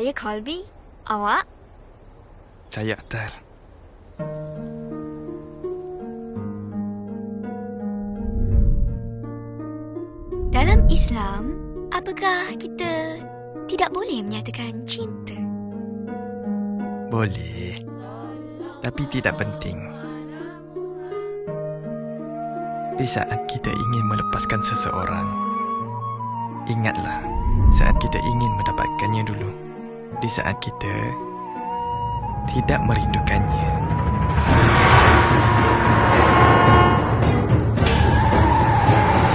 Saya Colby. Awak? Saya Atar. Dalam Islam, apakah kita tidak boleh menyatakan cinta? Boleh, tapi tidak penting. Di saat kita ingin melepaskan seseorang, ingatlah saat kita ingin mendapatkannya dulu. Di saat kita tidak merindukannya.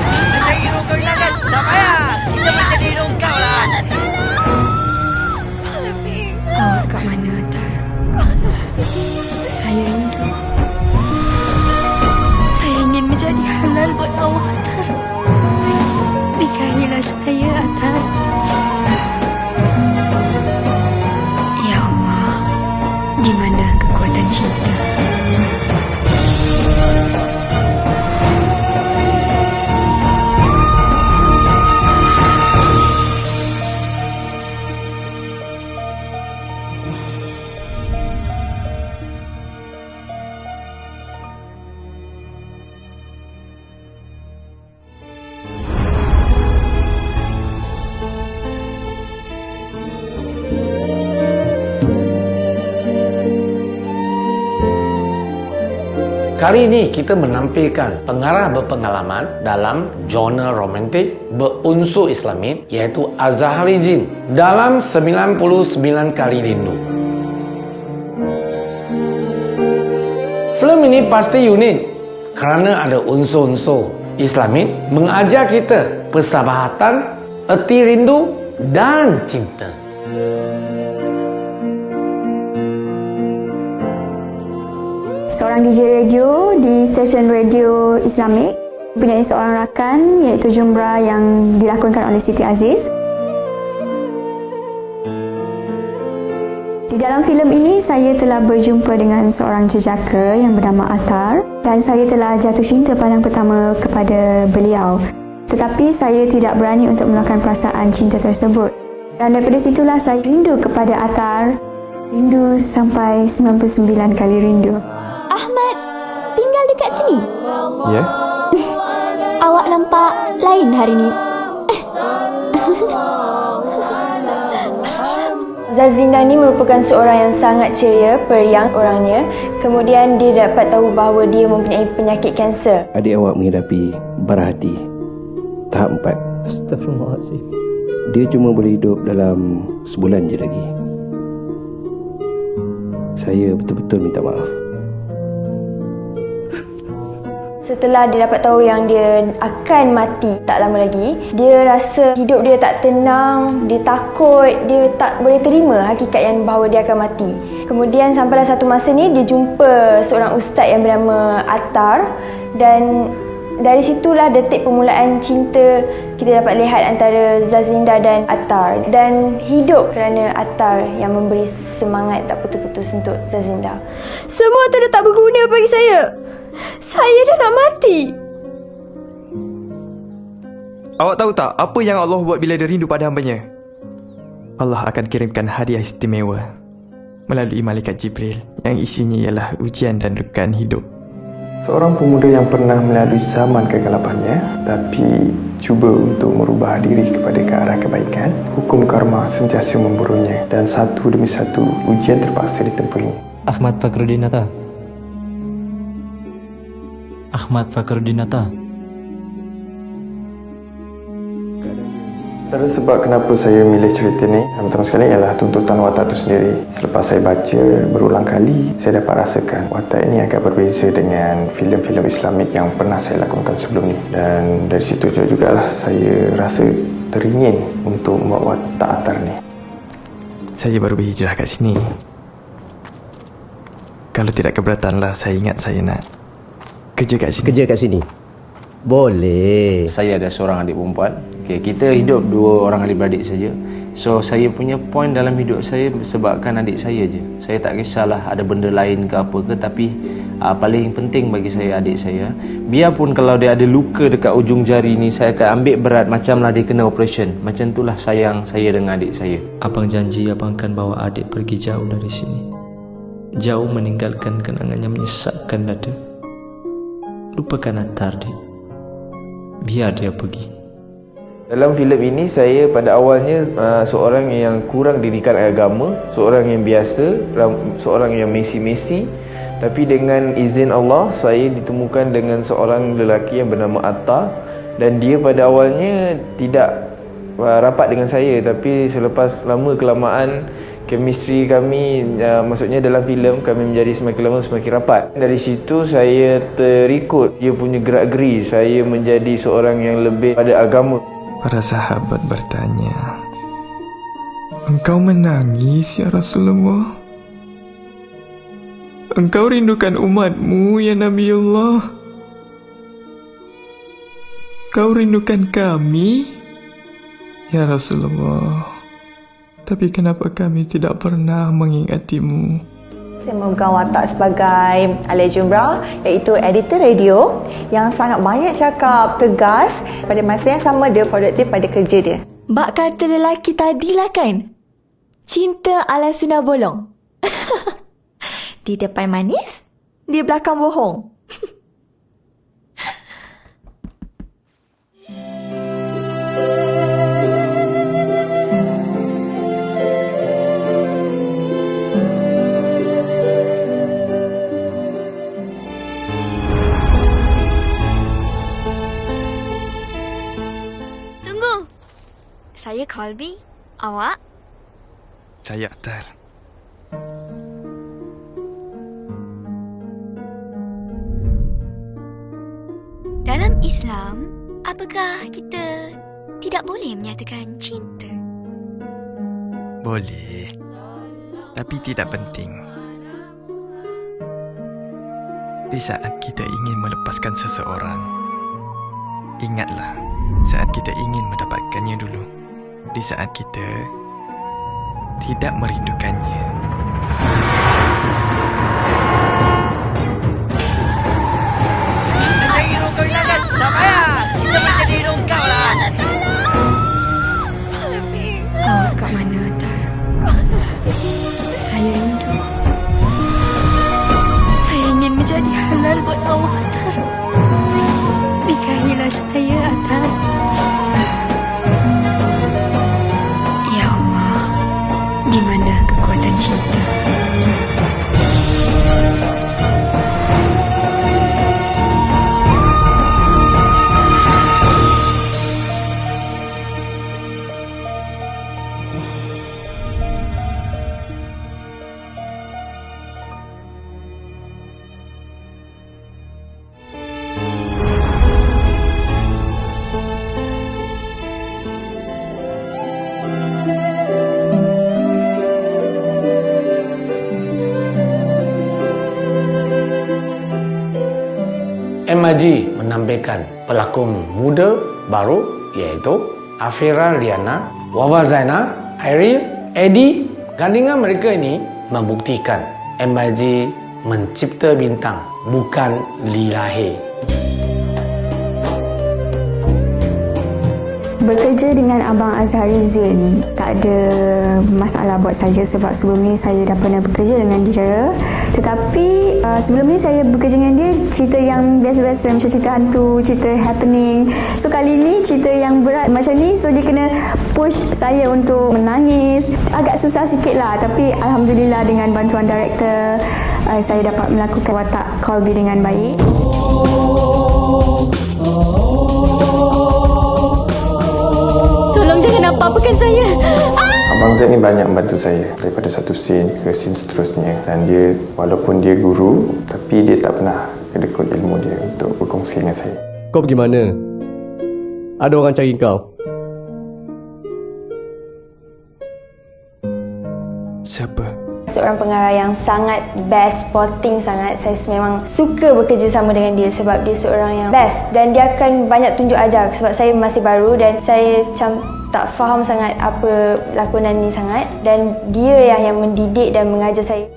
Nak cari hidung kau hilangkan. Tak payah. Kita menjadi hidung kau lah. Awak kat mana, Atar? Saya rindu. Saya ingin menjadi halal buat awak, Atar. Nikahilah saya, Atar. Ya Allah, di mana kekuatan cinta? Kali ini kita menampilkan pengarah berpengalaman dalam genre romantik berunsur Islamik iaitu Azhari Jin dalam 99 Kali Rindu. Filem ini pasti unik kerana ada unsur-unsur Islamik mengajar kita persahabatan, erti rindu dan cinta. Seorang DJ radio di stesen radio Islamik mempunyai seorang rakan iaitu Jumrah yang dilakonkan oleh Siti Aziz. Di dalam filem ini saya telah berjumpa dengan seorang jejaka yang bernama Atar dan saya telah jatuh cinta pandang pertama kepada beliau. Tetapi saya tidak berani untuk melakukan perasaan cinta tersebut. Dan daripada situlah saya rindu kepada Atar. Rindu sampai 99 kali rindu. Ahmad tinggal dekat sini? Ya? Awak nampak lain hari ni. Zazlinda ni merupakan seorang yang sangat ceria, periang orangnya. Kemudian dia dapat tahu bahawa dia mempunyai penyakit kanser. Adik awak menghidapi bara hati tahap 4. Astaghfirullahaladzim. Dia cuma boleh hidup dalam sebulan je lagi. Saya betul-betul minta maaf. Setelah dia dapat tahu yang dia akan mati tak lama lagi, dia rasa hidup dia tak tenang, dia takut, dia tak boleh terima hakikat yang bahawa dia akan mati. Kemudian sampailah satu masa ni dia jumpa seorang ustaz yang bernama Atar dan dari situlah detik permulaan cinta kita dapat lihat antara Zazlinda dan Atar dan hidup kerana Atar yang memberi semangat tak putus-putus untuk Zazlinda. Semua tu dah tak berguna bagi saya. Saya dah nak mati. Awak tahu tak apa yang Allah buat bila dia rindu pada hambanya? Allah akan kirimkan hadiah istimewa melalui malaikat Jibril yang isinya ialah ujian dan rekan hidup. Seorang pemuda yang pernah melalui zaman kegelapannya tapi cuba untuk merubah diri kepada ke arah kebaikan, hukum karma sentiasa memburunya dan satu demi satu ujian terpaksa ditempuinya. Ahmad Fakhruddinata. Ahmad Fakhruddinata. Antara sebab kenapa saya milih cerita ni pertama sekali ialah tuntutan watak itu sendiri. Selepas saya baca berulang kali, saya dapat rasakan watak ini agak berbeza dengan filem-filem Islamik yang pernah saya lakonkan sebelum ni. Dan dari situ jugalah saya rasa teringin untuk membuat watak Atar ni. Saya baru berhijrah kat sini. Kalau tidak keberatanlah, saya ingat saya nak kerja kat sini. Kerja kat sini? Boleh. Saya ada seorang adik perempuan. Kita hidup dua orang adik-beradik saja. So saya punya point dalam hidup saya sebabkan adik saya je. Saya tak kisahlah ada benda lain ke apa ke, tapi paling penting bagi saya adik saya. Biarpun kalau dia ada luka dekat ujung jari ni, saya akan ambil berat macamlah dia kena operation. Macam itulah sayang saya dengan adik saya. Abang janji abang akan bawa adik pergi jauh dari sini. Jauh meninggalkan kenangan yang menyesakkan dada. Lupakan Attar, Dik. Biar dia pergi. Dalam filem ini saya pada awalnya seorang yang kurang didikan agama, seorang yang biasa, seorang yang mesi-mesi. Tapi dengan izin Allah saya ditemukan dengan seorang lelaki yang bernama Attar, dan dia pada awalnya tidak rapat dengan saya, tapi selepas lama kelamaan chemistry kami, maksudnya dalam filem kami menjadi semakin lama semakin rapat. Dari situ saya terikut dia punya gerak-geri, saya menjadi seorang yang lebih pada agama. Para sahabat bertanya, "Engkau menangis ya Rasulullah? Engkau rindukan umatmu ya Nabiullah? Kau rindukan kami ya Rasulullah? Tapi kenapa kami tidak pernah mengingatimu?" Saya memegang watak sebagai Alejumra, iaitu editor radio yang sangat banyak cakap, tegas. Pada masa yang sama dia produktif pada kerja dia. Bak kata lelaki tadilah kan? Cinta ala sinar bolong. Di depan manis, di belakang bohong. Saya Colby. Awak? Saya Attar. Dalam Islam, apakah kita tidak boleh menyatakan cinta? Boleh, tapi tidak penting. Di saat kita ingin melepaskan seseorang, ingatlah saat kita ingin mendapatkannya dulu. Di saat kita tidak merindukannya. Mencari hidung kau hilangkan. Tak payah. Kita menjadi hidung kau lah. Awak kat mana, Attar? Saya rindu. Saya ingin menjadi halal buat awak, Attar. Nikahilah saya, Attar. Ya Allah, di mana kekuatan cinta? MIG menampilkan pelakon muda baru iaitu Afira Liana, Wawa Zaina, Ariel, Eddie. Gandingan mereka ini membuktikan MIG mencipta bintang, bukan lilahi. Bekerja dengan Abang Azharizin tak ada masalah buat saya sebab sebelum ni saya dah pernah bekerja dengan dia. Tetapi sebelum ni saya bekerja dengan dia cerita yang biasa-biasa, macam cerita hantu, cerita happening. So kali ni cerita yang berat macam ni, so dia kena push saya untuk menangis. Agak susah sikit lah, tapi Alhamdulillah dengan bantuan director saya dapat melakukan watak Colby dengan baik. Apa-apakan saya. Abang Zaid ni banyak membantu saya daripada satu scene ke scene seterusnya, dan dia walaupun dia guru tapi dia tak pernah kedekut ilmu dia untuk berkongsi dengan saya. Kau pergi mana? Ada orang cari kau. Siapa? Seorang pengarah yang sangat best, sporting sangat. Saya memang suka bekerja sama dengan dia sebab dia seorang yang best dan dia akan banyak tunjuk ajar sebab saya masih baru dan saya macam tak faham sangat apa lakonan ni sangat, dan dia yang mendidik dan mengajar saya.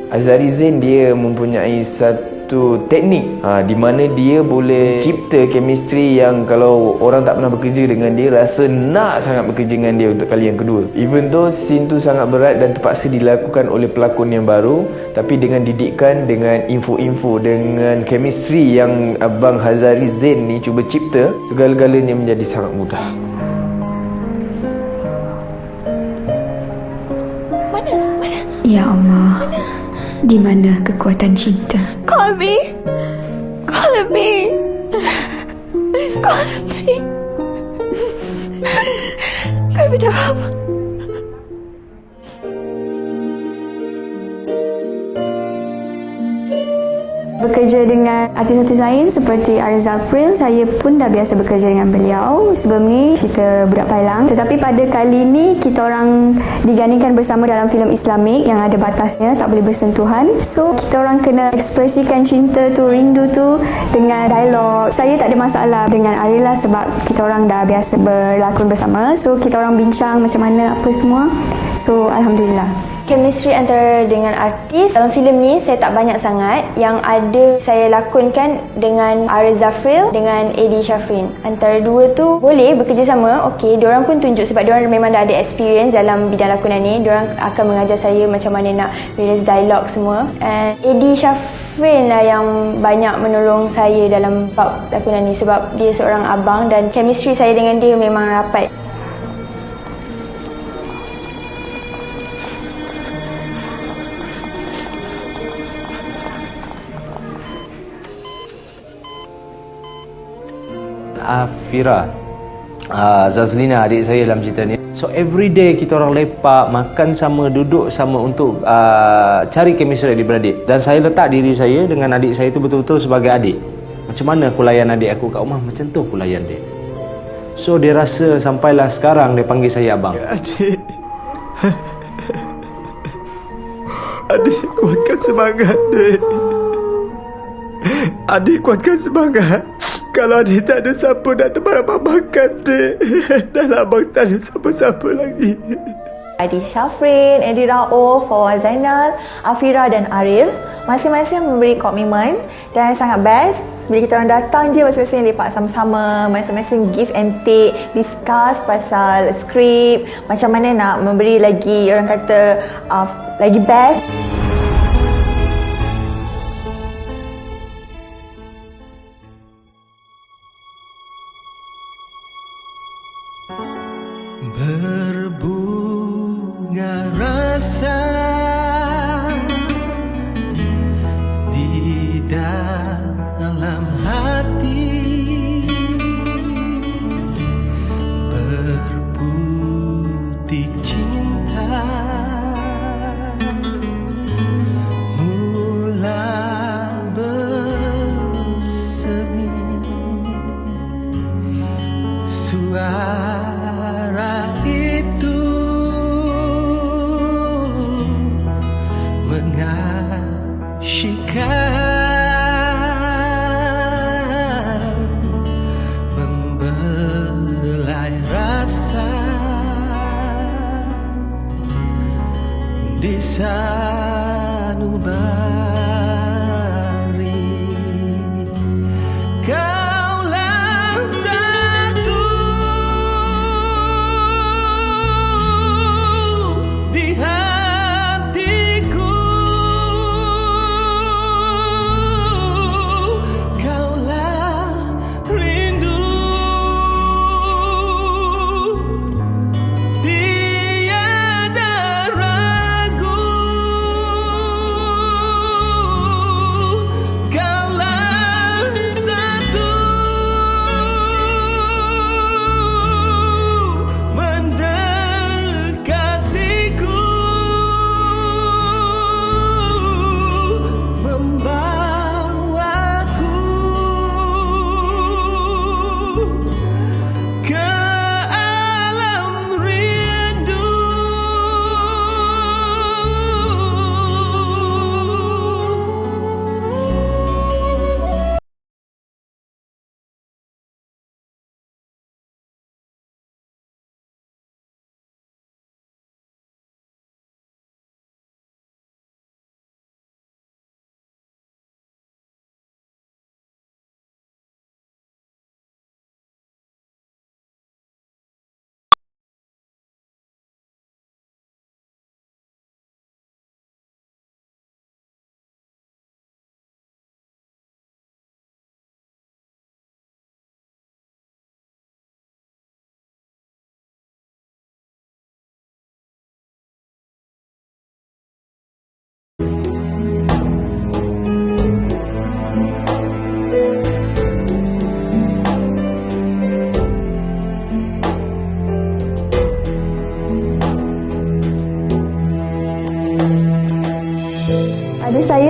Azhari Zain dia mempunyai satu teknik di mana dia boleh cipta chemistry yang kalau orang tak pernah bekerja dengan dia rasa nak sangat bekerja dengan dia untuk kali yang kedua. Even though scene tu sangat berat dan terpaksa dilakukan oleh pelakon yang baru, tapi dengan didikan, dengan info-info, dengan chemistry yang Abang Azhari Zain ni cuba cipta, segala-galanya menjadi sangat mudah. Ya Allah, di mana kekuatan cinta? Call me. Call me. Call me. Call me tak apa. Bekerja dengan artis-artis lain seperti Ariel Zafrin, saya pun dah biasa bekerja dengan beliau. Sebelum ni cerita Budak Pailang. Tetapi pada kali ni kita orang digandingkan bersama dalam filem Islamik yang ada batasnya, tak boleh bersentuhan. So kita orang kena ekspresikan cinta tu, rindu tu dengan dialog. Saya tak ada masalah dengan Ariel lah sebab kita orang dah biasa berlakon bersama. So kita orang bincang macam mana apa semua. So Alhamdulillah. Chemistry antara dengan artis dalam filem ni saya tak banyak sangat. Yang ada saya lakonkan dengan Ariel Zafril dengan Eddie Shafrin. Antara dua tu boleh bekerjasama. Okey, diorang pun tunjuk sebab diorang memang dah ada experience dalam bidang lakonan ni. Diorang akan mengajar saya macam mana nak release dialog semua. And Eddie Shafrin lah yang banyak menolong saya dalam bab lakonan ni sebab dia seorang abang dan chemistry saya dengan dia memang rapat. Afira, Zazlina adik saya dalam cerita ni. So every day kita orang lepak, makan sama, duduk sama untuk cari chemistry adik-beradik. Dan saya letak diri saya dengan adik saya itu betul-betul sebagai adik. Macam mana aku layan adik aku kat rumah, macam tu aku layan dia. So dia rasa sampailah sekarang dia panggil saya abang. Adik, adik kuatkan semangat, dek. Adik kuatkan semangat. Kalau adik tak ada siapa nak tempat abang makan, dek. Dan abang tak ada siapa-siapa lagi. Eddie Shafrin, Eddie Raouf, Fawaz Zainal, Afira dan Ariel masing-masing memberi komitmen dan sangat best bila kita orang datang je masing-masing lepak sama-sama, masing-masing give and take, discuss pasal skrip, macam mana nak memberi lagi orang kata lagi best. Berbunga rasa di dalam hati, berbutik cinta mula bersemi. Suara itu mengasyikkan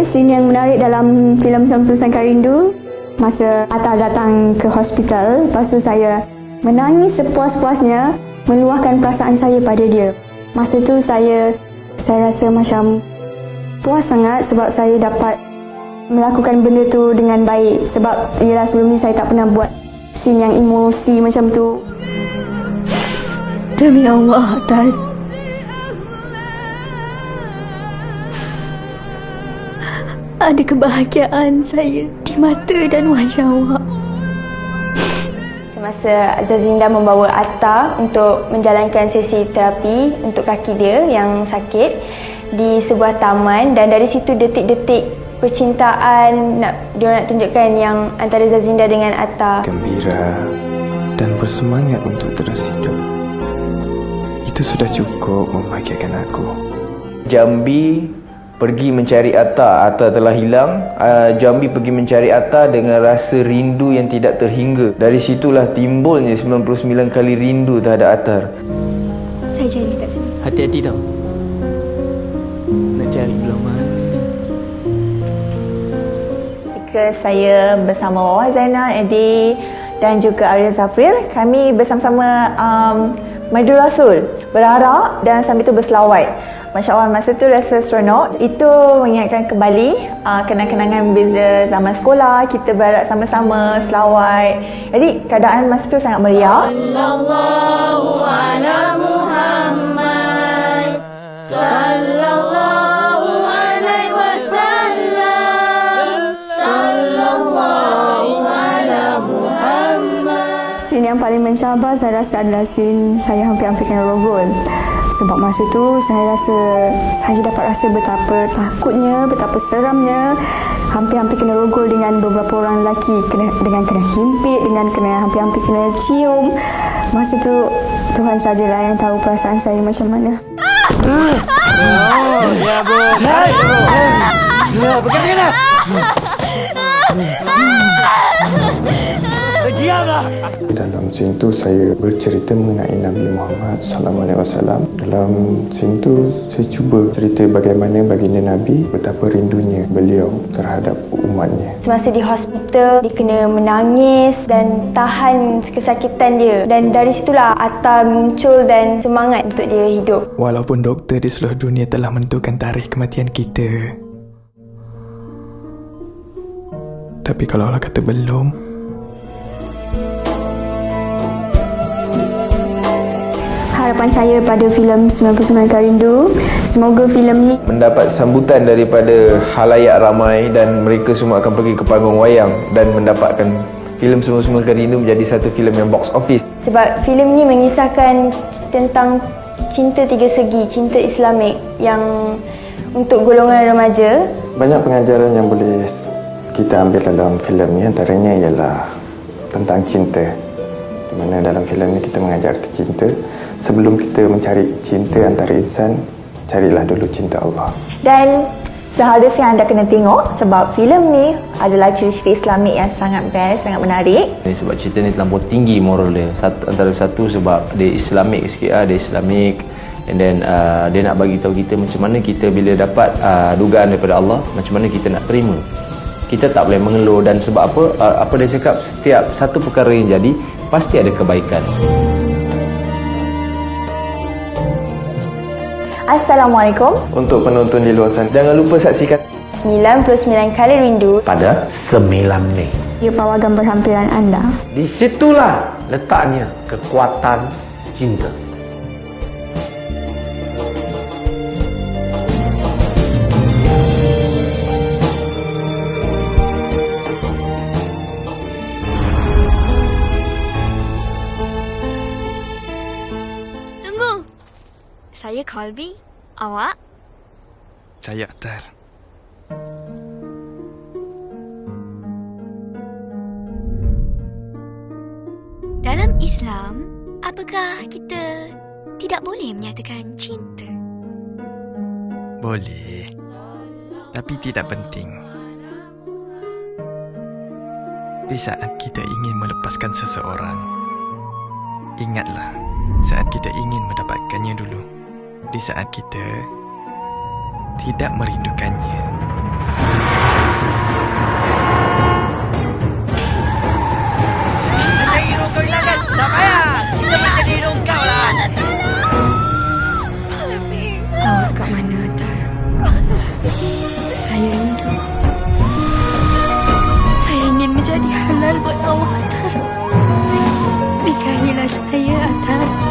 Scene yang menarik dalam filem 90 Sangkar Rindu, masa Atta datang ke hospital, lepas tu saya menangis sepuas-puasnya, meluahkan perasaan saya pada dia. Masa tu saya rasa macam puas sangat sebab saya dapat melakukan benda tu dengan baik. Sebab yelah sebelum ni saya tak pernah buat scene yang emosi macam tu. Demi Allah, Tan. Ada kebahagiaan saya di mata dan wajah awak. Semasa Zazinda membawa Atta untuk menjalankan sesi terapi untuk kaki dia yang sakit di sebuah taman, dan dari situ detik-detik percintaan dia nak tunjukkan yang antara Zazinda dengan Atta. Gembira dan bersemangat untuk terus hidup. Itu sudah cukup membahagiakan aku. Jambi pergi mencari Atta. Atta telah hilang. Jambi pergi mencari Atta dengan rasa rindu yang tidak terhingga. Dari situlah timbulnya 99 kali rindu terhadap Attar. Saya jadi kat sini. Hati-hati tau. Nak cari belah mana. Ketika saya bersama Wawa Zainal, Eddie dan juga Ariel Zafril, kami bersama-sama Madu Rasul, berarak dan sambil itu berselawat. Masya Allah, masa tu rasa seronok. Itu mengingatkan kembali kenang-kenangan bila zaman sekolah kita berarak sama-sama, selawat. Jadi keadaan masa tu sangat meriah. Sallallahu ala Muhammad, sallallahu alaihi wasallam, sallallahu ala Muhammad. Scene yang paling mencabar saya rasa adalah scene saya hampir-hampir kena rogol. Sebab masa tu saya dapat rasa betapa takutnya, betapa seramnya, hampir-hampir kena rogol dengan beberapa orang lelaki, dengan kena himpit, dengan kena hampir-hampir kena cium. Masa tu Tuhan sajalah yang tahu perasaan saya macam mana. Ya bro. Berkata-kata. Diamlah. Dalam scene tu saya bercerita mengenai Nabi Muhammad SAW. Dalam scene tu saya cuba cerita bagaimana baginda Nabi, betapa rindunya beliau terhadap umatnya. Semasa di hospital, dia kena menangis dan tahan kesakitan dia. Dan dari situlah Atta muncul dan semangat untuk dia hidup. Walaupun doktor di seluruh dunia telah menentukan tarikh kematian kita, tapi kalau Allah kata belum, harapan saya pada filem 99 Kali Rindu, semoga filem ni mendapat sambutan daripada halayak ramai dan mereka semua akan pergi ke panggung wayang dan mendapatkan filem 99 Kali Rindu menjadi satu filem yang box office. Sebab filem ni mengisahkan tentang cinta tiga segi, cinta Islamik yang untuk golongan remaja. Banyak pengajaran yang boleh kita ambil dalam filem ni, antaranya ialah tentang cinta. Di mana dalam filem ni kita mengajar cinta. Sebelum kita mencari cinta antara insan, carilah dulu cinta Allah. Dan seharusnya anda kena tengok sebab filem ni adalah ciri-ciri Islamik yang sangat best, sangat menarik. Sebab cerita ni terlampau tinggi moral dia. Antara satu sebab dia Islamik sikit dia Islamik, and then dia nak bagi tahu kita macam mana kita bila dapat dugaan daripada Allah, macam mana kita nak terima. Kita tak boleh mengeluh, dan sebab apa dia cakap, setiap satu perkara yang jadi pasti ada kebaikan. Assalamualaikum. Untuk penonton di luar sana, jangan lupa saksikan 99 Kali Rindu pada 9 Mei. Ia pawagam berhampiran anda. Di situlah letaknya kekuatan cinta. Tunggu. Saya Colby. Awak? Saya Attar. Dalam Islam, apakah kita tidak boleh menyatakan cinta? Boleh, tapi tidak penting. Di saat kita ingin melepaskan seseorang, ingatlah saat kita ingin mendapatkannya dulu. Di saat kita tidak merindukannya. menjadi halal buat Allah, Atar. Nikahilah saya, Atar.